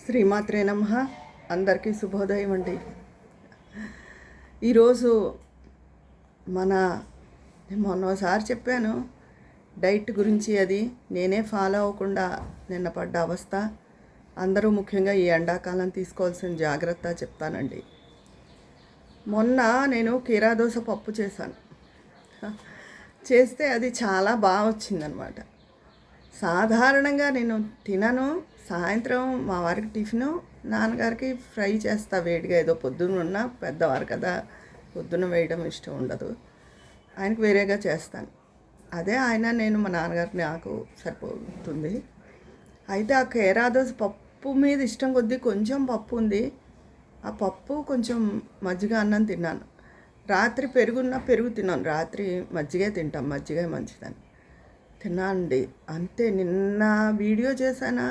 శ్రీమాత్రే నమః. అందరికీ శుభోదయం అండి. ఈరోజు మొన్నసారి చెప్పాను డైట్ గురించి. అది నేనే ఫాలో అవ్వకుండా నిన్న పడ్డ అవస్థ. అందరూ ముఖ్యంగా ఈ ఎండాకాలం తీసుకోవాల్సిన జాగ్రత్త చెప్తానండి. మొన్న నేను కీరాదోస పప్పు చేశాను. చేస్తే అది చాలా బాగా వచ్చిందనమాట. సాధారణంగా నేను తినను. సాయంత్రం మా వారికి టిఫిను, నాన్నగారికి ఫ్రై చేస్తా వేడిగా. ఏదో పొద్దున్న ఉన్న పెద్దవారు కదా, పొద్దున్న వేయడం ఇష్టం ఉండదు, ఆయనకు వేరేగా చేస్తాను. అదే నేను మా నాన్నగారికి నాకు సరిపోతుంది. అయితే ఆ కేరాదోస పప్పు మీద ఇష్టం కొద్దీ కొంచెం పప్పు ఉంది. ఆ పప్పు కొంచెం మజ్జిగ అన్నం తిన్నాను. రాత్రి పెరుగు తిన్నాను. రాత్రి మజ్జిగే తింటాం, మజ్జిగే మంచిదని తిన్నానండి. అంతే. నిన్న వీడియో చేశానా,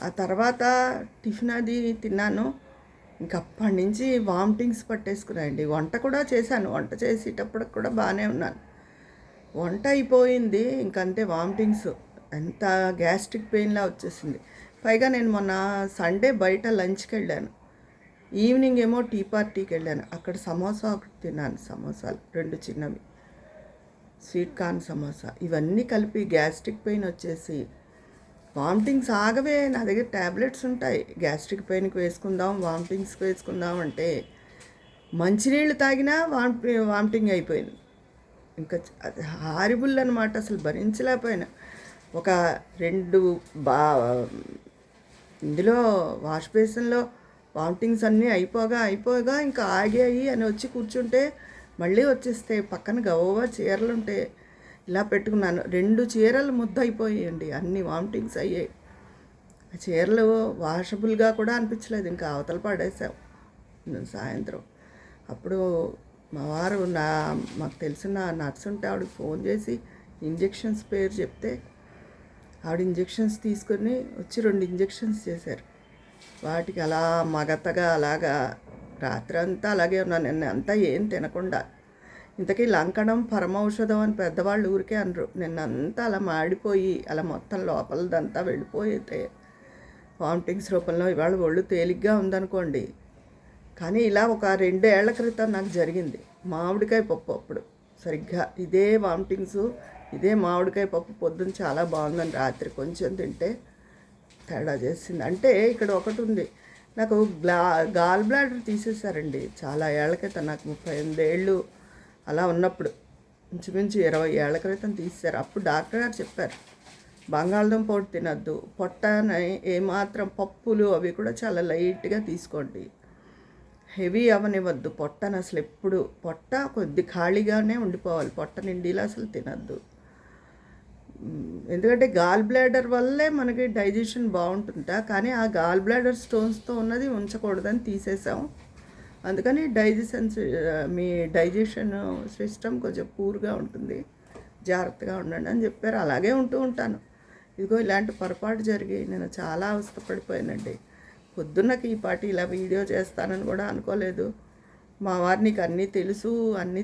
ఆ తర్వాత టిఫిన్ అది తిన్నాను. ఇంకప్పటి నుంచి వామిటింగ్స్ పట్టేసుకున్నాయండి. వంట కూడా చేశాను. వంట చేసేటప్పటికి కూడా బాగానే ఉన్నాను. వంట అయిపోయింది, ఇంకంతే వామిటింగ్స్. ఎంత గ్యాస్ట్రిక్ పెయిన్లా వచ్చేసింది. పైగా నేను మొన్న సండే బయట లంచ్కి వెళ్ళాను. ఈవినింగ్ ఏమో టీ పార్టీకి వెళ్ళాను. అక్కడ సమోసా ఒకటి తిన్నాను. సమోసాలు 2 చిన్నవి, స్వీట్ కార్న్ సమోసా. ఇవన్నీ కలిపి గ్యాస్ట్రిక్ పెయిన్ వచ్చేసి వామిటింగ్స్ ఆగవే. నా దగ్గర ట్యాబ్లెట్స్ ఉంటాయి, గ్యాస్ట్రిక్ పెయిన్కి వేసుకుందాం, వామిటింగ్స్కి వేసుకుందాం అంటే మంచినీళ్ళు తాగినా వామిటింగ్ అయిపోయింది. ఇంకా అది హారిబుల్ అనమాట. అసలు భరించలేకపోయినా. ఒక 2 ఇందులో వాష్ బేసిన్లో వామిటింగ్స్ అన్నీ అయిపోగా ఇంకా ఆగాయి అని వచ్చి కూర్చుంటే మళ్ళీ వచ్చేస్తే పక్కన గవ్వ చీరలు ఉంటే ఇలా పెట్టుకున్నాను. 2 చీరలు ముద్ద అయిపోయాయండి. అన్ని వామిటింగ్స్ అయ్యాయి. ఆ చీరలు వాషబుల్గా కూడా అనిపించలేదు. ఇంకా అవతల పడేసాం సాయంత్రం. అప్పుడు మా వారు మాకు తెలిసిన నర్స్ ఉంటే ఆవిడకి ఫోన్ చేసి ఇంజెక్షన్స్ పేరు చెప్తే ఆవిడ ఇంజెక్షన్స్ తీసుకొని వచ్చి 2 ఇంజెక్షన్స్ చేశారు. వాటికి అలా మగతగా అలాగా రాత్రి అంతా అలాగే ఉన్నాను. నిన్న అంతా ఏం తినకుండా. ఇంతకీ లంకణం పరమౌషధం అని పెద్దవాళ్ళు ఊరికే అనరు. నిన్నంతా అలా మాడిపోయి అలా మొత్తం లోపలదంతా వెళ్ళిపోయితే వామిటింగ్స్ రూపంలో ఇవాళ ఒళ్ళు తేలిగ్గా ఉందనుకోండి. కానీ ఇలా ఒక 2 ఏళ్ల క్రితం నాకు జరిగింది. మామిడికాయ పప్పు అప్పుడు సరిగ్గా ఇదే వామిటింగ్స్, ఇదే మామిడికాయ పప్పు. పొద్దున్న చాలా బాగుందని రాత్రి కొంచెం తింటే తేడా చేసింది. అంటే ఇక్కడ ఒకటి ఉంది, నాకు గాల్ బ్లాడర్ తీసేశారండి చాలా ఏళ్ల క్రితం. నాకు 38 ఏళ్ళు అలా ఉన్నప్పుడు, ఇంచుమించు 20 ఏళ్ల క్రితం తీశారు. అప్పుడు డాక్టర్ గారు చెప్పారు బంగాళదుంప పొట్టు తినద్దు, పొట్టని ఏమాత్రం పప్పులు అవి కూడా చాలా లైట్గా తీసుకోండి, హెవీ అవనివ్వద్దు పొట్టను. అసలు ఎప్పుడు పొట్ట కొద్ది ఖాళీగానే ఉండిపోవాలి, పొట్ట నిండిలా అసలు తినద్దు. ఎందుకంటే గాల్ బ్లాడర్ వల్లే మనకి డైజెషన్ బాగుంటుంట. కానీ ఆ గాల్ బ్లాడర్ స్టోన్స్తో ఉన్నది ఉంచకూడదని తీసేసాం. అందుకని మీ డైజెషన్ సిస్టమ్ కొంచెం పూర్గా ఉంటుంది, జాగ్రత్తగా ఉండండి అని చెప్పారు. అలాగే ఉంటాను. ఇదిగో ఇలాంటి పొరపాటు జరిగి నేను చాలా అవస్థపడిపోయానండి. పొద్దున్నకి ఈ పాటి ఇలా వీడియో చేస్తానని కూడా అనుకోలేదు. మా వారు నీకు అన్నీ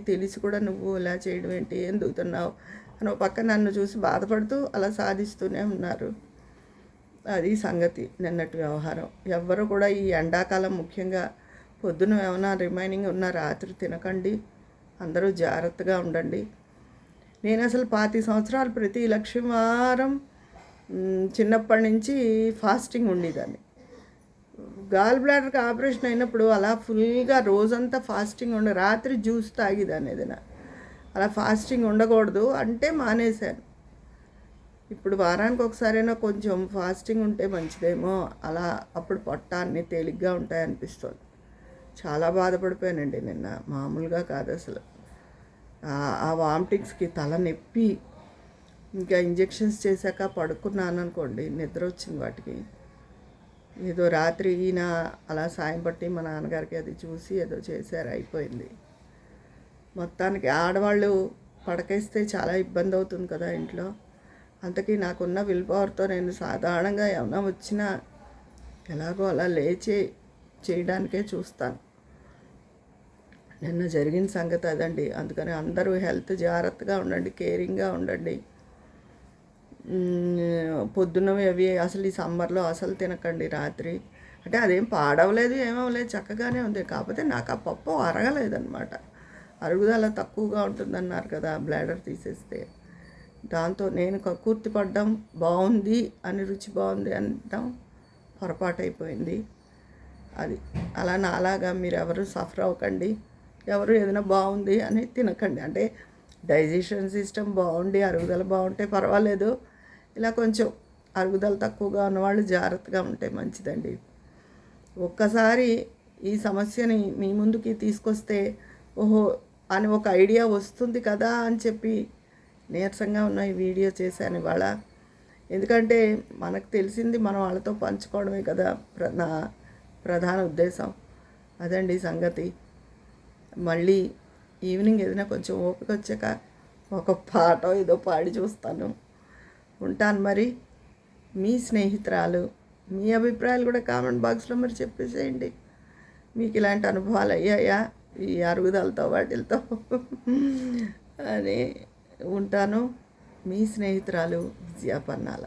తెలిసి కూడా నువ్వు ఇలా చేయడం ఏంటి, ఏం దిగుతున్నావు అని ఒక పక్క నన్ను చూసి బాధపడుతూ అలా సాధిస్తూనే ఉన్నారు. అది సంగతి నిన్నటి వ్యవహారం. ఎవ్వరు కూడా ఈ ఎండాకాలం ముఖ్యంగా పొద్దున ఏమైనా రిమైనింగ్ ఉన్న రాత్రి తినకండి. అందరూ జాగ్రత్తగా ఉండండి. నేను అసలు 25 సంవత్సరాలు ప్రతి లక్ష్మీవారం చిన్నప్పటి నుంచి ఫాస్టింగ్ ఉండేదాన్ని. గాల్ బ్లాడర్కి ఆపరేషన్ అయినప్పుడు అలా ఫుల్గా రోజంతా ఫాస్టింగ్ రాత్రి జ్యూస్ తాగేదాన్ని ఏదైనా. అలా ఫాస్టింగ్ ఉండకూడదు అంటే మానేశాను. ఇప్పుడు వారానికి ఒకసారైనా కొంచెం ఫాస్టింగ్ ఉంటే మంచిదేమో. అలా అప్పుడు పొట్ట అన్నీ తేలిగ్గా ఉంటాయనిపిస్తుంది. చాలా బాధపడిపోయానండి నిన్న, మామూలుగా కాదు అసలు. ఆ వామిటింగ్స్కి తల నొప్పి, ఇంకా ఇంజెక్షన్స్ చేశాక పడుకున్నాను అనుకోండి, నిద్ర వచ్చింది వాటికి. ఏదో రాత్రి ఈయన అలా సాయం పట్టి మా నాన్నగారికి అది చూసి ఏదో చేశారు, అయిపోయింది. మొత్తానికి ఆడవాళ్ళు పడకేస్తే చాలా ఇబ్బంది అవుతుంది కదా ఇంట్లో. అంతకీ నాకున్న విల్ పవర్తో నేను సాధారణంగా ఏమైనా వచ్చినా ఎలాగో అలా చేయడానికే చూస్తాను. నిన్న జరిగిన సంగతి అదండి. అందుకని అందరూ హెల్త్ జాగ్రత్తగా ఉండండి, కేరింగ్గా ఉండండి. పొద్దున్నవి అవి అసలు ఈ సమ్మర్లో అసలు తినకండి రాత్రి. అంటే అదేం పాడవలేదు, ఏమవ్వలేదు, చక్కగానే ఉంది. కాకపోతే నాకు ఆ పప్పు అరగలేదనమాట. అరుగుదల తక్కువగా ఉంటుందన్నారు కదా బ్లాడర్ తీసేస్తే. దాంతో నేను కక్కుర్తి పడ్డం, బాగుంది అని, రుచి బాగుంది అనడం పొరపాటైపోయింది. అది అలా నాలాగా మీరు ఎవరు సఫర్ అవ్వకండి. ఎవరు ఏదైనా బాగుంది అని తినకండి. అంటే డైజెషన్ సిస్టమ్ బాగుండి అరుగుదల బాగుంటే పర్వాలేదు. ఇలా కొంచెం అరుగుదల తక్కువగా ఉన్నవాళ్ళు జాగ్రత్తగా ఉంటే మంచిదండి. ఒక్కసారి ఈ సమస్యని మీ ముందుకి తీసుకొస్తే ఓహో అని ఒక ఐడియా వస్తుంది కదా అని చెప్పి నీరసంగా ఉన్న ఈ వీడియో చేశాను ఇవాళ. ఎందుకంటే మనకు తెలిసింది మనం వాళ్ళతో పంచుకోవడమే కదా నా ప్రధాన ఉద్దేశం. అదండి సంగతి. మళ్ళీ ఈవినింగ్ ఏదైనా కొంచెం ఓపిక వచ్చాక ఒక పాట ఏదో పాడి చూస్తాను. ఉంటాను మరి. మీ స్నేహితురాలు. మీ అభిప్రాయాలు కూడా కామెంట్ బాక్స్లో మరి చెప్పేసేయండి. మీకు ఇలాంటి అనుభవాలు అయ్యాయా ఈ అరుగుదలతో వాటిలతో అని. ఉంటాను. మీ స్నేహితురాలు విజయ పన్నాల.